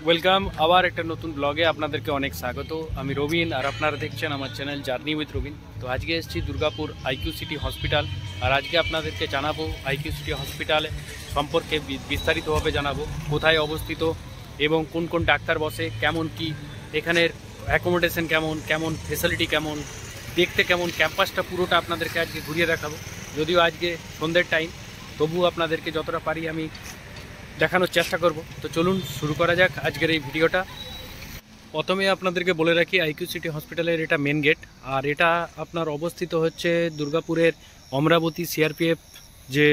Welcome আবার একটা নতুন ব্লগে আপনাদেরকে অনেক স্বাগত। আমি রবিন আর আপনারা দেখছেন আমার চ্যানেল জার্নি উইথ রবিন। তো আজকে এসেছি দুর্গাপুর আইকিউ সিটি হসপিটাল, আর আজকে আপনাদেরকে জানাবো আইকিউ সিটি হসপিটাল সম্পর্কে বিস্তারিতভাবে জানাবো, কোথায় অবস্থিত এবং কোন কোন ডাক্তার বসে, কেমন কি এখানের অ্যাকোমোডেশন, কেমন কেমন ফেসিলিটি, কেমন দেখতে, কেমন ক্যাম্পাসটা পুরোটা আপনাদেরকে আজকে ঘুরিয়ে দেখাবো। যদিও আজকে সন্ধ্যের টাইম, তবুও আপনাদেরকে যতটা পারি আমি দেখানোর চেষ্টা করব। তো চলুন শুরু করা যাক আজকের এই ভিডিওটা। প্রথমে আপনাদেরকে বলে রাখি, আইকিউ সিটি হসপিটালের এটা মেন গেট, আর এটা আপনার অবস্থিত হচ্ছে দুর্গাপুরের অমরাবতী সিআরপিএফ যে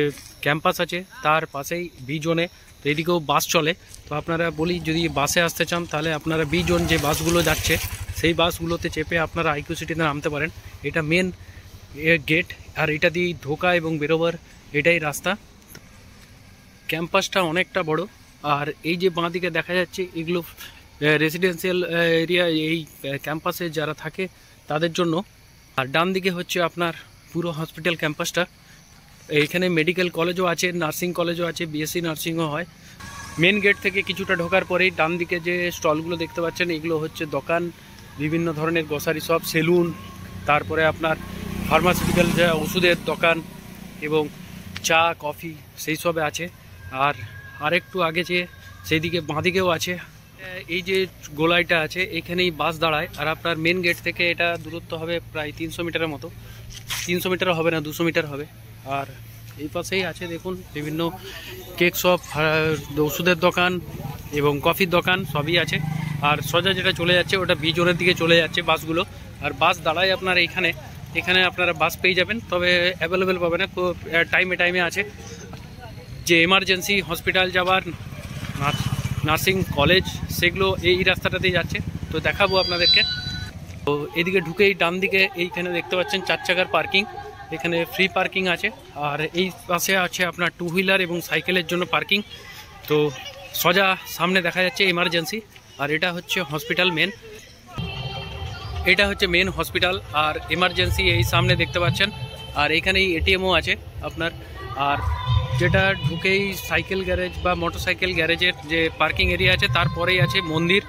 ক্যাম্পাস আছে তার পাশেই বি জোনে। তো এদিকেও বাস চলে। তো আপনারা বলি, যদি বাসে আসতে চান তাহলে আপনারা বি জোন যে বাসগুলো যাচ্ছে সেই বাসগুলোতে চেপে আপনারা আইকিউ সিটিতে নামতে পারেন। এটা মেন গেট, আর এটা দিয়েই ঢোকা এবং বেরোবার এটাই রাস্তা। ক্যাম্পাসটা অনেকটা বড়, আর এই যে বাঁ দিকে দেখা যাচ্ছে এগুলো রেসিডেন্সিয়াল এরিয়া, এই ক্যাম্পাসে যারা থাকে তাদের জন্য। আর ডান দিকে হচ্ছে আপনার পুরো হসপিটাল ক্যাম্পাসটা। এইখানে মেডিকেল কলেজও আছে, নার্সিং কলেজও আছে, বিএসসি নার্সিংও হয়। মেন গেট থেকে কিছুটা ঢোকার পরেই ডান দিকে যে স্টলগুলো দেখতে পাচ্ছেন এগুলো হচ্ছে দোকান, বিভিন্ন ধরনের গ্রসারি শপ, সেলুন, তারপরে আপনার ফার্মাসিউটিক্যাল যে ওষুধের দোকান এবং চা কফি সেই সবে আছে। আর আরেকটু আগে যে সেই দিকে বাঁদিকেও আছে। এই যে গোলাইটা আছে এখানেই বাস দাঁড়ায়, আর আপনার মেন গেট থেকে এটা দূরত্ব হবে প্রায় 300 মিটারের মতো। 300 মিটার হবে না, 200 মিটার হবে। আর এই পাশেই আছে দেখুন বিভিন্ন কেক শপ, ওষুধের দোকান এবং কফির দোকান সবই আছে। আর সোজা যেটা চলে যাচ্ছে ওটা বি জোনের দিকে চলে যাচ্ছে বাসগুলো। আর বাস দাঁড়ায় আপনার এখানে আপনারা বাস পেয়ে যাবেন, তবে অ্যাভেলেবেল পাবে না, টাইমে আছে। যে এমার্জেন্সি হসপিটাল যাওয়ার, নার্সিং কলেজ, সেগুলো এই রাস্তাটাতেই যাচ্ছে। তো দেখাবো আপনাদেরকে। তো এদিকে ঢুকেই ডান দিকে এইখানে দেখতে পাচ্ছেন 4 চাকার পার্কিং, এখানে ফ্রি পার্কিং আছে। আর এই পাশে আছে আপনার 2 হুইলার এবং সাইকেলের জন্য পার্কিং। তো সোজা সামনে দেখা যাচ্ছে এমার্জেন্সি, আর এটা হচ্ছে হসপিটাল মেন। এটা হচ্ছে মেন হসপিটাল, আর এমার্জেন্সি এই সামনে দেখতে পাচ্ছেন। আর এইখানেই এটিএমও আছে আপনার। আর যেটা ঢুকেই সাইকেল গ্যারেজ বা মোটরসাইকেল গ্যারেজের যে পার্কিং এরিয়া আছে, তারপরেই আছে মন্দির,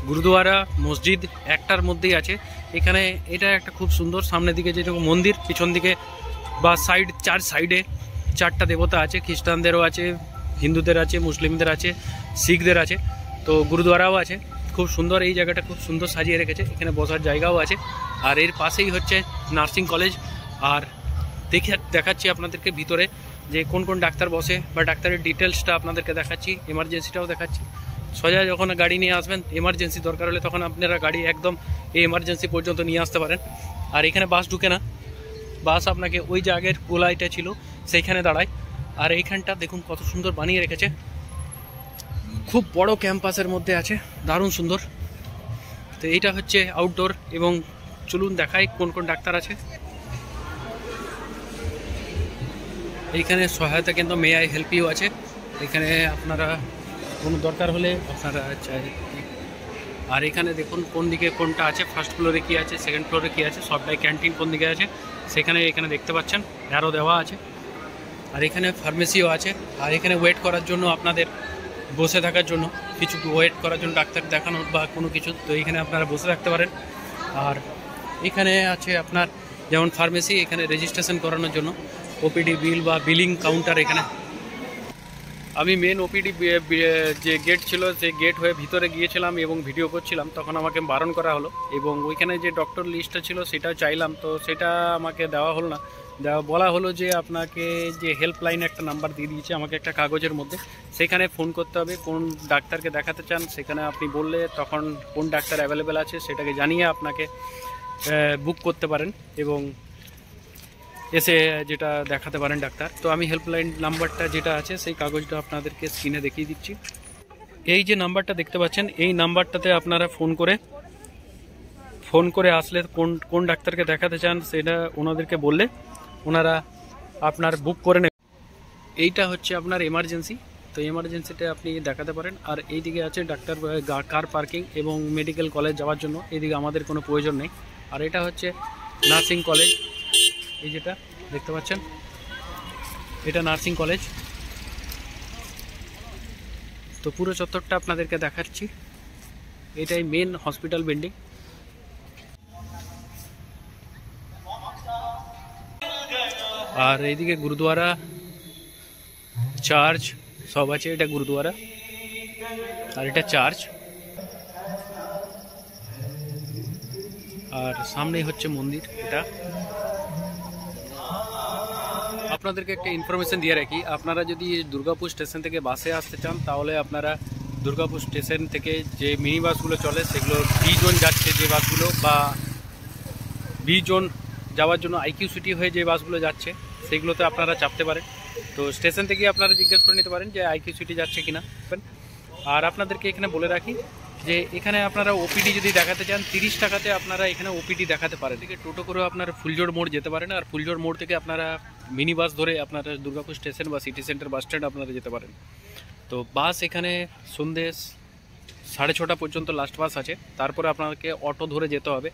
গুরুদুয়ারা, মসজিদ একটার মধ্যেই আছে। এখানে এটা একটা খুব সুন্দর, সামনের দিকে যেরকম মন্দির, পিছন দিকে বা চার সাইডে 4টা দেবতা আছে। খ্রিস্টানদেরও আছে, হিন্দুদের আছে, মুসলিমদের আছে, শিখদের আছে। তো গুরুদুয়ারাও আছে। খুব সুন্দর, এই জায়গাটা খুব সুন্দর সাজিয়ে রেখেছে। এখানে বসার জায়গাও আছে। আর এর পাশেই হচ্ছে নার্সিং কলেজ। আর দেখাচ্ছি আপনাদেরকে ভিতরে যে কোন কোন ডাক্তার বসে বা ডাক্তারের ডিটেলসটা আপনাদেরকে দেখাচ্ছি, এমার্জেন্সিটাও দেখাচ্ছি। সোজা যখন গাড়ি নিয়ে আসবেন, এমার্জেন্সি দরকার হলে তখন আপনারা গাড়ি একদম এই এমার্জেন্সি পর্যন্ত নিয়ে আসতে পারেন। আর এখানে বাস ঢুকে না, বাস আপনাকে ওই যে আগের গোলাইটা ছিল সেইখানে দাঁড়ায়। আর এইখানটা দেখুন কত সুন্দর বানিয়ে রেখেছে, খুব বড় ক্যাম্পাসের মধ্যে আছে, দারুণ সুন্দর। তো এইটা হচ্ছে আউটডোর, এবং চলুন দেখাই কোন কোন ডাক্তার আছে। এইখানে সহায়তা কেন্দ্র মে আই হেল্প ইউ আছে। এখানে আপনারা কোনো দরকার হলে আপনারা চাই। আর এখানে দেখুন কোন দিকে কোনটা আছে, ফার্স্ট ফ্লোরে কী আছে, সেকেন্ড ফ্লোরে কী আছে, সবটাই ক্যান্টিন কোন দিকে আছে এখানে দেখতে পাচ্ছেন, অ্যারো দেওয়া আছে। আর এখানে ফার্মেসিও আছে। আর এখানে ওয়েট করার জন্য, আপনাদের বসে থাকার জন্য, কিছু ওয়েট করার জন্য ডাক্তার দেখানোর বা কোনো কিছু, তো এইখানে আপনারা বসে থাকতে পারেন। আর এখানে আছে আপনার যেমন ফার্মেসি, এখানে রেজিস্ট্রেশন করানোর জন্য, ওপিডি বিল বা বিলিং কাউন্টার এখানে। আমি মেন ওপিডি যে গেট ছিল সেই গেট হয়ে ভিতরে গিয়েছিলাম এবং ভিডিও করছিলাম, তখন আমাকে বারণ করা হলো। এবং ওইখানে যে ডক্টর লিস্টটা ছিল সেটাও চাইলাম, তো সেটা আমাকে দেওয়া হলো না। বলা হলো যে আপনাকে যে হেল্পলাইন একটা নাম্বার দিয়ে দিয়েছে আমাকে একটা কাগজের মধ্যে, সেখানে ফোন করতে হবে, কোন ডাক্তারকে দেখাতে চান সেখানে আপনি বললে তখন কোন ডাক্তার অ্যাভেলেবেল আছে সেটাকে জানিয়ে আপনাকে বুক করতে পারেন এবং এসে যেটা দেখাতে পারেন ডাক্তার। তো আমি হেল্পলাইন নাম্বারটা যেটা আছে সেই কাগজটা আপনাদেরকে স্ক্রিনে দেখিয়ে দিচ্ছি। এই যে নাম্বারটা দেখতে পাচ্ছেন, এই নাম্বারটাতে আপনারা ফোন করে আসলে কোন ডাক্তারকে দেখাতে চান সেটা ওনাদেরকে বললে ওনারা আপনার বুক করে নেবে। এইটা হচ্ছে আপনার এমার্জেন্সি, তো এমার্জেন্সিতে আপনি দেখাতে পারেন। আর এইদিকে আছে ডাক্তার কার পার্কিং এবং মেডিকেল কলেজ যাওয়ার জন্য, এদিকে আমাদের কোনো প্রয়োজন নেই। আর এটা হচ্ছে নার্সিং কলেজ, এই যেটা দেখতে পাচ্ছেন এটা নার্সিং কলেজ। তো পুরো চত্বরটা আপনাদেরকে দেখাচ্ছি। এটাই মেন হসপিটাল বিল্ডিং। আর এইদিকে গুরুদুয়ারা, চার্চ সব আছে। এটা গুরুদুয়ারা আর এটা চার্চ, আর সামনেই হচ্ছে মন্দির। এটা আপনাদেরকে একটা ইনফরমেশন দিয়ে রাখি, আপনারা যদি দুর্গাপুর স্টেশন থেকে বাসে আসতে চান তাহলে আপনারা দুর্গাপুর স্টেশন থেকে যে মিনি বাসগুলো চলে সেগুলো বি জোন যাচ্ছে যে বাসগুলো, বা বি জোন যাওয়ার জন্য আইকিউ সিটি হয়ে যে বাসগুলো যাচ্ছে সেগুলোতে আপনারা চাপতে পারেন। তো স্টেশন থেকে আপনারা জিজ্ঞেস করে নিতে পারেন যে আইকিউ সিটি যাচ্ছে কিনা। আর আপনাদেরকে এখানে বলে রাখি যে এখানে আপনারা ওপিডি যদি দেখাতে চান 30 টাকাতে আপনারা এখানে ওপিডি দেখাতে পারেন। থেকে টোটো করে আপনারা ফুলজোড় মোড় যেতে পারেন, আর ফুলজোড় মোড় থেকে আপনারা মিনি বাস ধরে আপনারা দুর্গাপুর স্টেশন বা সিটি সেন্টার বাস স্ট্যান্ড আপনারা যেতে পারেন। তো বাস এখানে সন্ধ্যে 6:30 পর্যন্ত লাস্ট বাস আছে, তারপরে আপনাকে অটো ধরে যেতে হবে।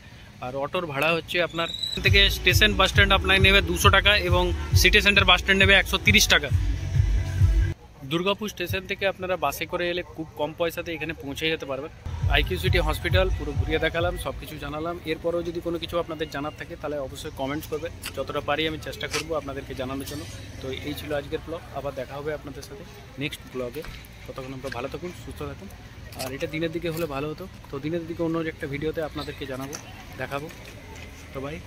আর অটোর ভাড়া হচ্ছে আপনার থেকে স্টেশন বাস স্ট্যান্ড আপনার নেবে 200 টাকা এবং সিটি সেন্টার বাস স্ট্যান্ড নেবে 130 টাকা। দুর্গাপুর স্টেশন থেকে আপনারা বাসে করে এলে খুব কম পয়সাতে এখানে পৌঁছে যেতে পারবেন। আইকিউ সিটি হসপিটাল পুরো ঘুরিয়ে দেখালাম, সব কিছু জানালাম। এরপরেও যদি কোনো কিছু আপনাদের জানার থাকে তাহলে অবশ্যই কমেন্টস করবে, যতটা পারি আমি চেষ্টা করব আপনাদেরকে জানানোর জন্য। তো এই ছিল আজকের ব্লগ, আবার দেখা হবে আপনাদের সাথে নেক্সট ব্লগে। ততক্ষণ আপনারা ভালো থাকুন, সুস্থ থাকুন। আর এটা দিনের দিকে হলে ভালো হতো, তো দিনের দিকে অন্য একটা ভিডিওতে আপনাদেরকে জানাবো, দেখাবো। তো ভাই।